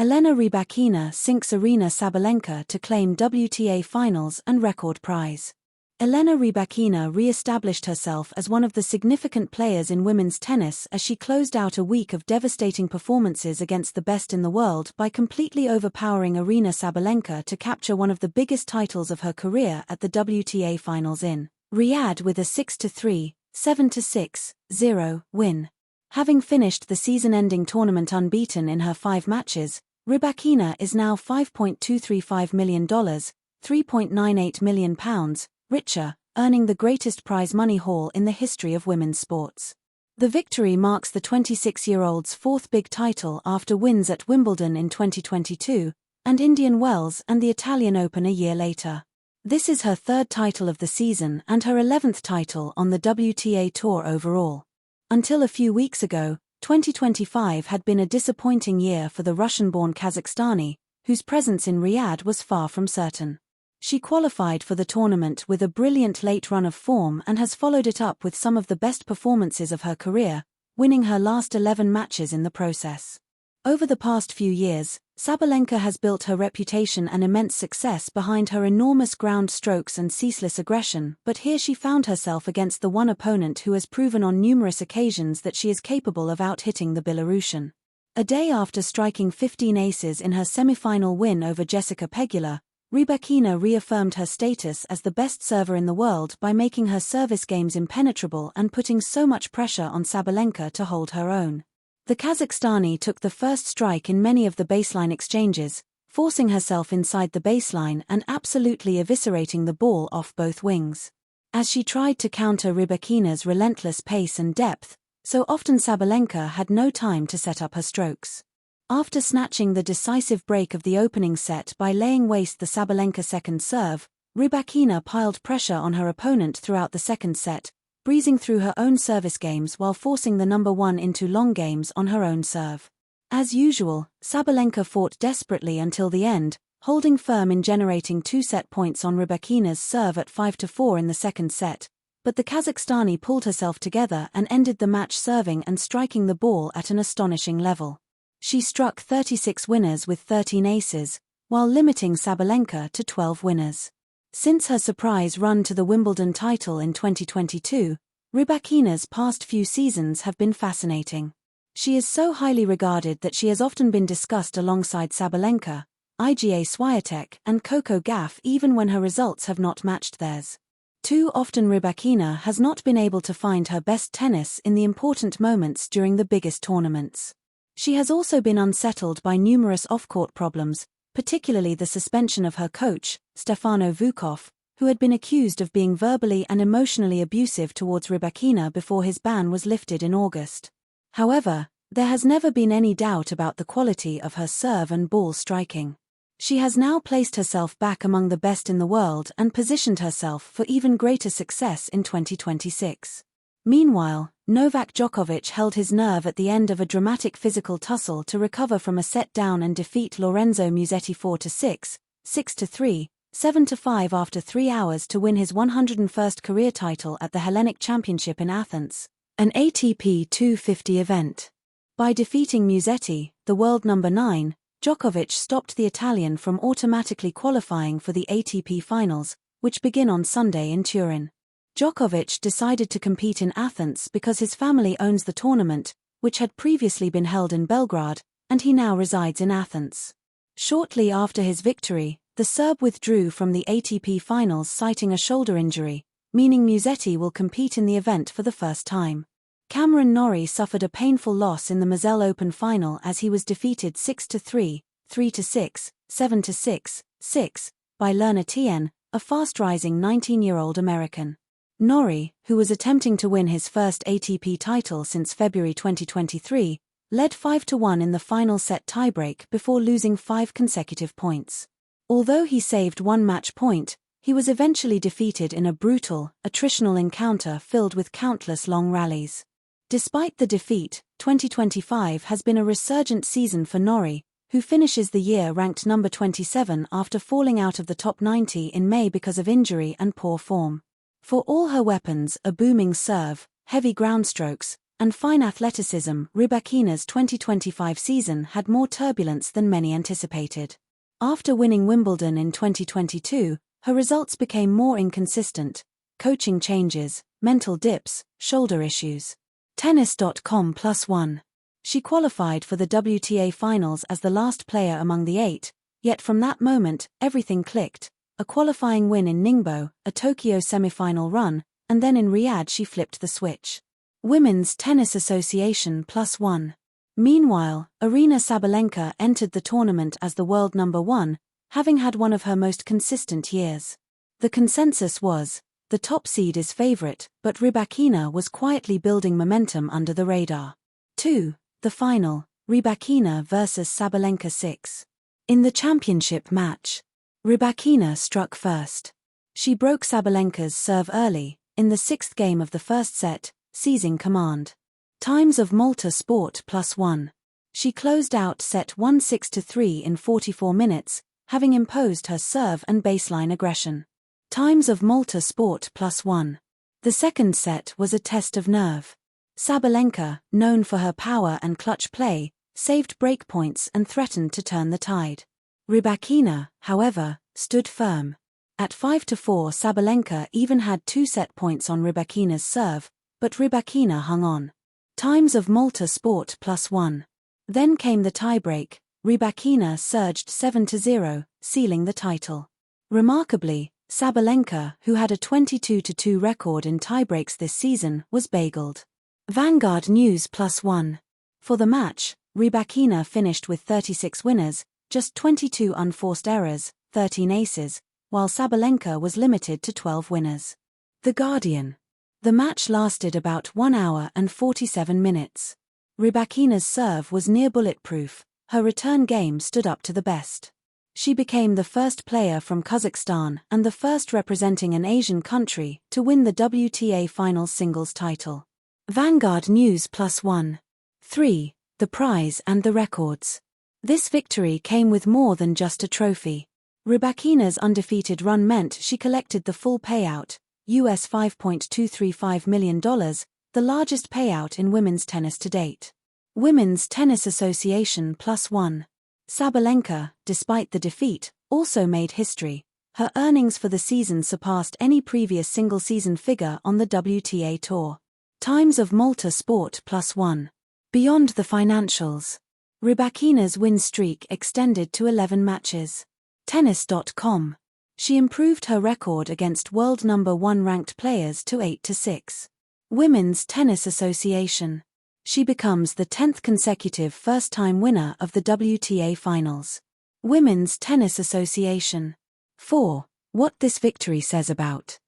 Elena Rybakina sinks Aryna Sabalenka to claim WTA Finals and record prize. Elena Rybakina re-established herself as one of the significant players in women's tennis as she closed out a week of devastating performances against the best in the world by completely overpowering Aryna Sabalenka to capture one of the biggest titles of her career at the WTA Finals in Riyadh with a 6-3, 7-6, 0 win. Having finished the season-ending tournament unbeaten in her 5 matches, Rybakina is now $5.235 million, £3.98 million, richer, earning the greatest prize money haul in the history of women's sports. The victory marks the 26-year-old's 4th big title after wins at Wimbledon in 2022, and Indian Wells and the Italian Open a year later. This is her 3rd title of the season and her 11th title on the WTA Tour overall. Until a few weeks ago, 2025 had been a disappointing year for the Russian-born Kazakhstani, whose presence in Riyadh was far from certain. She qualified for the tournament with a brilliant late run of form and has followed it up with some of the best performances of her career, winning her last 11 matches in the process. Over the past few years, Sabalenka has built her reputation and immense success behind her enormous ground strokes and ceaseless aggression, but here she found herself against the one opponent who has proven on numerous occasions that she is capable of out-hitting the Belarusian. A day after striking 15 aces in her semi-final win over Jessica Pegula, Rybakina reaffirmed her status as the best server in the world by making her service games impenetrable and putting so much pressure on Sabalenka to hold her own. The Kazakhstani took the first strike in many of the baseline exchanges, forcing herself inside the baseline and absolutely eviscerating the ball off both wings. As she tried to counter Rybakina's relentless pace and depth, so often Sabalenka had no time to set up her strokes. After snatching the decisive break of the opening set by laying waste the Sabalenka second serve, Rybakina piled pressure on her opponent throughout the second set, breezing through her own service games while forcing the number one into long games on her own serve. As usual, Sabalenka fought desperately until the end, holding firm in generating 2 set points on Rybakina's serve at 5-4 in the second set, but the Kazakhstani pulled herself together and ended the match serving and striking the ball at an astonishing level. She struck 36 winners with 13 aces, while limiting Sabalenka to 12 winners. Since her surprise run to the Wimbledon title in 2022, Rybakina's past few seasons have been fascinating. She is so highly regarded that she has often been discussed alongside Sabalenka, Iga Swiatek and Coco Gauff even when her results have not matched theirs. Too often Rybakina has not been able to find her best tennis in the important moments during the biggest tournaments. She has also been unsettled by numerous off-court problems, particularly the suspension of her coach, Stefano Vukov, who had been accused of being verbally and emotionally abusive towards Rybakina before his ban was lifted in August. However, there has never been any doubt about the quality of her serve and ball striking. She has now placed herself back among the best in the world and positioned herself for even greater success in 2026. Meanwhile, Novak Djokovic held his nerve at the end of a dramatic physical tussle to recover from a set down and defeat Lorenzo Musetti 4-6, 6-3, 7-5 after 3 hours to win his 101st career title at the Hellenic Championship in Athens, an ATP 250 event. By defeating Musetti, the world number 9, Djokovic stopped the Italian from automatically qualifying for the ATP Finals, which begin on Sunday in Turin. Djokovic decided to compete in Athens because his family owns the tournament, which had previously been held in Belgrade, and he now resides in Athens. Shortly after his victory, the Serb withdrew from the ATP Finals citing a shoulder injury, meaning Musetti will compete in the event for the first time. Cameron Norrie suffered a painful loss in the Moselle Open final as he was defeated 6-3, 3-6, 7-6, 6, by Lerner Tien, a fast-rising 19-year-old American. Norrie, who was attempting to win his first ATP title since February 2023, led 5-1 in the final set tiebreak before losing 5 consecutive points. Although he saved 1 match point, he was eventually defeated in a brutal, attritional encounter filled with countless long rallies. Despite the defeat, 2025 has been a resurgent season for Norrie, who finishes the year ranked number 27 after falling out of the top 90 in May because of injury and poor form. For all her weapons, a booming serve, heavy ground strokes, and fine athleticism. Rybakina's 2025 season had more turbulence than many anticipated. After winning Wimbledon in 2022, her results became more inconsistent: coaching changes, mental dips, shoulder issues. Tennis.com+1. She qualified for the WTA Finals as the last player among the 8, yet from that moment, everything clicked: a qualifying win in Ningbo, a Tokyo semifinal run, and then in Riyadh she flipped the switch. Women's Tennis Association+1. Meanwhile, Aryna Sabalenka entered the tournament as the world number 1, having had one of her most consistent years. The consensus was, the top seed is favorite, but Rybakina was quietly building momentum under the radar. 2. The final, Rybakina vs Sabalenka 6. In the championship match, Rybakina struck first. She broke Sabalenka's serve early, in the 6th game of the first set, seizing command. Times of Malta Sport+1. She closed out set 1 6-3 in 44 minutes, having imposed her serve and baseline aggression. Times of Malta Sport+1. The second set was a test of nerve. Sabalenka, known for her power and clutch play, saved breakpoints and threatened to turn the tide. Rybakina, however, stood firm. At 5-4, Sabalenka even had 2 set points on Rybakina's serve, but Rybakina hung on. Times of Malta Sport+1. Then came the tiebreak. Rybakina surged 7-0, sealing the title. Remarkably, Sabalenka, who had a 22-2 record in tiebreaks this season, was bageled. Vanguard News+1. For the match, Rybakina finished with 36 winners, just 22 unforced errors, 13 aces, while Sabalenka was limited to 12 winners. The Guardian. The match lasted about 1 hour and 47 minutes. Rybakina's serve was near bulletproof. Her return game stood up to the best. She became the first player from Kazakhstan and the first representing an Asian country to win the WTA Finals singles title. Vanguard News+1. 3. The prize and the records. This victory came with more than just a trophy. Rybakina's undefeated run meant she collected the full payout, US $5.235 million, the largest payout in women's tennis to date. Women's Tennis Association+1. Sabalenka, despite the defeat, also made history. Her earnings for the season surpassed any previous single-season figure on the WTA Tour. Times of Malta Sport+1. Beyond the financials, Rybakina's win streak extended to 11 matches. Tennis.com. She improved her record against world number 1 ranked players to 8-6. Women's Tennis Association. She becomes the 10th consecutive first-time winner of the WTA Finals. Women's Tennis Association. 4. What this victory says about